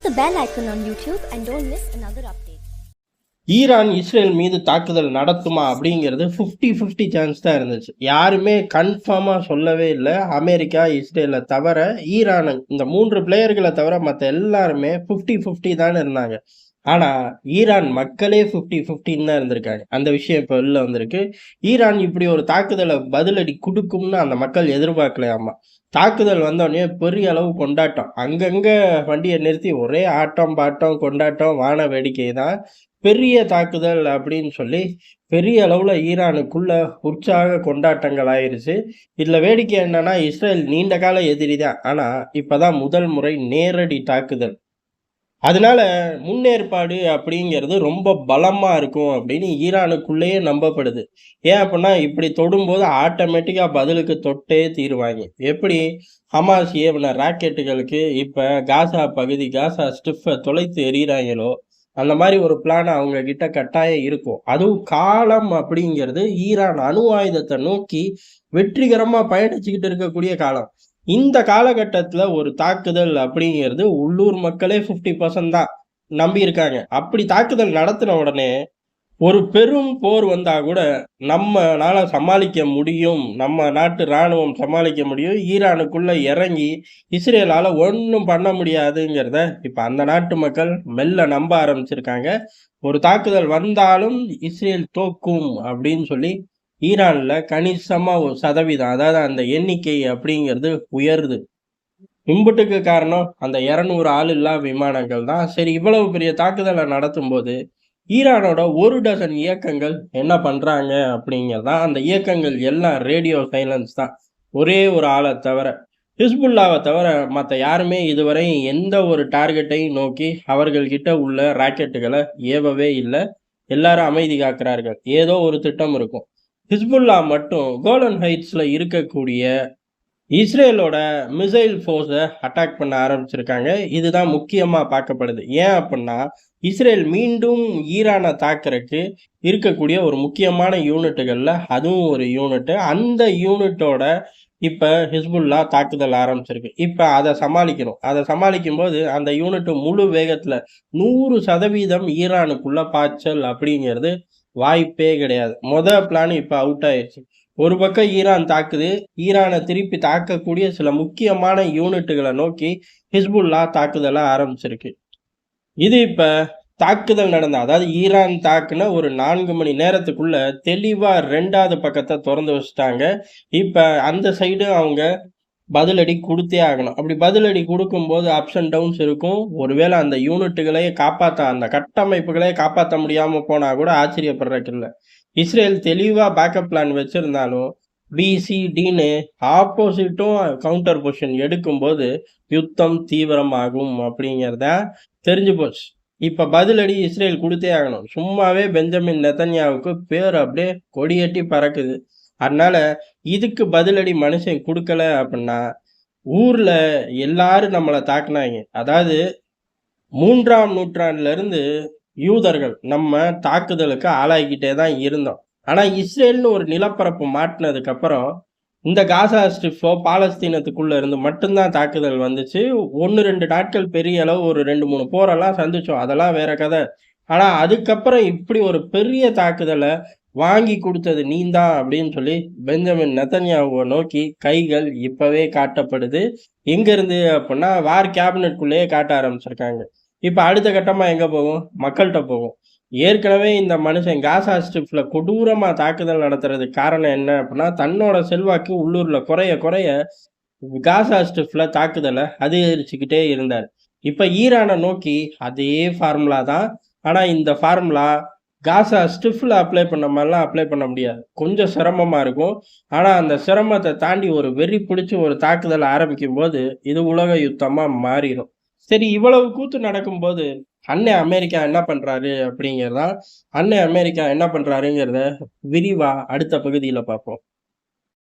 the bell icon on YouTube and don't miss another update. Iran Israel மீது தாக்குதல் நடத்துமா அப்படிங்கிறது 50-50 chance தான் இருந்துச்சு. யாருமே கன்ஃபார்மாக சொல்லவே இல்லை. அமெரிக்கா, இஸ்ரேலை தவிர ஈரான் இந்த 3 பிளேயர்களை தவிர மற்ற எல்லாருமே 50-50 தானே இருந்தாங்க. ஆனால் ஈரான் மக்களே 50-50 தான் இருந்திருக்காங்க. அந்த விஷயம் இப்போ வெளில வந்திருக்கு. ஈரான் இப்படி ஒரு தாக்குதலை பதிலடி கொடுக்கும்னு அந்த மக்கள் எதிர்பார்க்கலையாமா. தாக்குதல் வந்தோடனே பெரிய அளவு கொண்டாட்டம். அங்கங்கே வண்டியை நிறுத்தி ஒரே ஆட்டம் பாட்டம் கொண்டாட்டம் வான வேடிக்கை தான். பெரிய தாக்குதல் அப்படின்னு சொல்லி பெரிய அளவுல ஈரானுக்குள்ள உற்சாக கொண்டாட்டங்கள் ஆயிருச்சு. இதுல வேடிக்கை என்னன்னா, இஸ்ரேல் நீண்ட கால எதிரி தான். ஆனா இப்பதான் முதல் முறை நேரடி தாக்குதல். அதனால முன்னேற்பாடு அப்படிங்கிறது ரொம்ப பலமா இருக்கும் அப்படின்னு ஈரானுக்குள்ளேயே நம்பப்படுது. ஏன் அப்படின்னா, இப்படி தொடும்போது ஆட்டோமேட்டிக்கா பதிலுக்கு தொட்டே தீருவாங்க. எப்படி ஹமாஸ் ஏவின ராக்கெட்டுகளுக்கு இப்ப காசா பகுதி, காசா ஸ்ட்ரிப்பை தொலைத்து எறிகிறாங்களோ, அந்த மாதிரி ஒரு பிளான் அவங்க கிட்ட கட்டாயம் இருக்கும். அதுவும் காலம் அப்படிங்கிறது ஈரான் அணு ஆயுதத்தை நோக்கி வெற்றிகரமா பயணிச்சுக்கிட்டு இருக்கக்கூடிய காலம். இந்த காலகட்டத்துல ஒரு தாக்குதல் அப்படிங்கிறது உள்ளூர் மக்களே 50% தான் நம்பி இருக்காங்க. அப்படி தாக்குதல் நடத்தின உடனே ஒரு பெரும் போர் வந்தா கூட நம்மனால சமாளிக்க முடியும், நம்ம நாட்டு இராணுவம் சமாளிக்க முடியும், ஈரானுக்குள்ள இறங்கி இஸ்ரேலால ஒன்றும் பண்ண முடியாதுங்கிறத இப்ப அந்த நாட்டு மக்கள் மெல்ல நம்ப ஆரம்பிச்சிருக்காங்க. ஒரு தாக்குதல் வந்தாலும் இஸ்ரேல் தோக்கும் அப்படின்னு சொல்லி ஈரான்ல கணிசமா ஒரு சதவீதம், அதாவது அந்த எண்ணிக்கை அப்படிங்கிறது உயருது. இம்புட்டுக்கு காரணம் அந்த 200 ஆளில்லா விமானங்கள் தான். சரி, இவ்வளவு பெரிய தாக்குதலை நடத்தும் போது ஈரானோட 1 டசன் இயக்கங்கள் என்ன பண்றாங்க அப்படிங்கிறதான். அந்த இயக்கங்கள் எல்லாம் ரேடியோ சைலன்ஸ் தான். ஒரே ஒரு ஆளை தவிர, ஹிஸ்புல்லாவை தவிர மற்ற யாருமே இதுவரை எந்த ஒரு டார்கெட்டையும் நோக்கி அவர்கள்கிட்ட உள்ள ராக்கெட்டுகளை ஏவவே இல்லை. எல்லாரும் அமைதி காக்கிறார்கள். ஏதோ ஒரு திட்டம் இருக்கும். ஹிஸ்புல்லா மட்டும் கோலன் ஹைட்ஸ்ல இருக்கக்கூடிய இஸ்ரேலோட மிசைல் ஃபோர்ஸை அட்டாக் பண்ண ஆரம்பிச்சிருக்காங்க. இதுதான் முக்கியமா பார்க்கப்படுது. ஏன் அப்படின்னா, இஸ்ரேல் மீண்டும் ஈரானை தாக்குறதுக்கு இருக்கக்கூடிய ஒரு முக்கியமான யூனிட்டுகள்ல அதுவும் ஒரு யூனிட். அந்த யூனிட்டோட இப்ப ஹிஸ்புல்லா தாக்குதல் ஆரம்பிச்சிருக்கு. இப்ப அதை சமாளிக்கணும். அதை சமாளிக்கும் போது அந்த யூனிட் முழு வேகத்துல 100% ஈரானுக்குள்ள பாய்ச்சல் அப்படிங்கிறது வாய்ப்பே கிடையாது. பிளான் இப்ப அவுட் ஆயிடுச்சு. ஒரு பக்கம் ஈரான் தாக்குது. ஈரானை திருப்பி தாக்கக்கூடிய சில முக்கியமான யூனிட்டுகளை நோக்கி ஹிஸ்புல்லா தாக்குதலை ஆரம்பிச்சிருக்கு. இது இப்ப தாக்குதல் நடந்த, அதாவது ஈரான் தாக்குன ஒரு 4 மணி நேரத்துக்குள்ள தெளிவா 2வது பக்கத்தை திறந்து வச்சுட்டாங்க. இப்ப அந்த சைடு அவங்க பதிலடி கொடுத்தே ஆகணும். அப்படி பதிலடி கொடுக்கும்போது அப்ஸ் அண்ட் டவுன்ஸ் இருக்கும். ஒருவேளை அந்த யூனிட்டுகளையே அந்த கட்டமைப்புகளே காப்பாற்ற முடியாம போனா கூட ஆச்சரியப்படுறதுக்கு இல்லை. இஸ்ரேல் தெளிவா பேக்கப் பிளான் வச்சிருந்தாலும் பிசிடின்னு ஆப்போசிட்டும் கவுண்டர் பொசிஷன் எடுக்கும்போது யுத்தம் தீவிரமாகும் அப்படிங்கிறத தெரிஞ்சு போச்சு. இப்ப பதிலடி இஸ்ரேல் கொடுத்தே ஆகணும். சும்மாவே பெஞ்சமின் நெதன்யாவுக்கு பேர் அப்படியே கொடியேட்டி பறக்குது. அதனால இதுக்கு பதிலடி மனுஷன் கொடுக்கல அப்படின்னா ஊர்ல எல்லாரும் நம்மளை தாக்குனாங்க. அதாவது 3ஆம் நூற்றாண்டுல இருந்து யூதர்கள் நம்ம தாக்குதலுக்கு ஆளாகிக்கிட்டே தான் இருந்தோம். ஆனா இஸ்ரேல்னு ஒரு நிலப்பரப்பு மாட்டினதுக்கு அப்புறம் இந்த காசா ஸ்ட்ரிப்போ பாலஸ்தீனத்துக்குள்ள இருந்து மட்டும்தான் தாக்குதல் வந்துச்சு. 1-2 நாட்கள் பெரிய அளவு ஒரு 2-3 போரெல்லாம் சந்திச்சோம். அதெல்லாம் வேற கதை. ஆனா அதுக்கப்புறம் இப்படி ஒரு பெரிய தாக்குதலை வாங்கி கொடுத்தது நீந்தான் அப்படின்னு சொல்லி பெஞ்சமின் நெதன்யாவை நோக்கி கைகள் இப்பவே காட்டப்படுது. எங்க இருந்து அப்படின்னா வார் கேபினெட்குள்ளேயே காட்ட ஆரம்பிச்சிருக்காங்க. இப்ப அடுத்த கட்டமா எங்க போகும்? மக்கள்கிட்ட போகும். ஏற்கனவே இந்த மனுஷன் காசா ஸ்ட்ரிப்ல கொடூரமா தாக்குதல் நடத்துறதுக்கு காரணம் என்ன அப்படின்னா, தன்னோட செல்வாக்கு உள்ளூர்ல குறைய குறைய காசா ஸ்ட்ரிப்ல தாக்குதலை அதிகரிச்சுக்கிட்டே இருந்தார். இப்ப ஈரானை நோக்கி அதே ஃபார்முலா தான். ஆனா இந்த ஃபார்முலா காசா ஸ்ட்ரிப்ல அப்ளை பண்ண மாதிரிலாம் அப்ளை பண்ண முடியாது. கொஞ்சம் சிரமமா இருக்கும். ஆனா அந்த சிரமத்தை தாண்டி ஒரு வெறி பிடிச்சி ஒரு தாக்குதலை ஆரம்பிக்கும் போது இது உலக யுத்தமா மாறிடும். சரி, இவ்வளவு கூத்து நடக்கும்போது அண்ணன் அமெரிக்கா என்ன பண்றாரு அப்படிங்கிறதா, அண்ணன் அமெரிக்கா என்ன பண்றாருங்கிறத விரிவா அடுத்த பகுதியில பார்ப்போம்.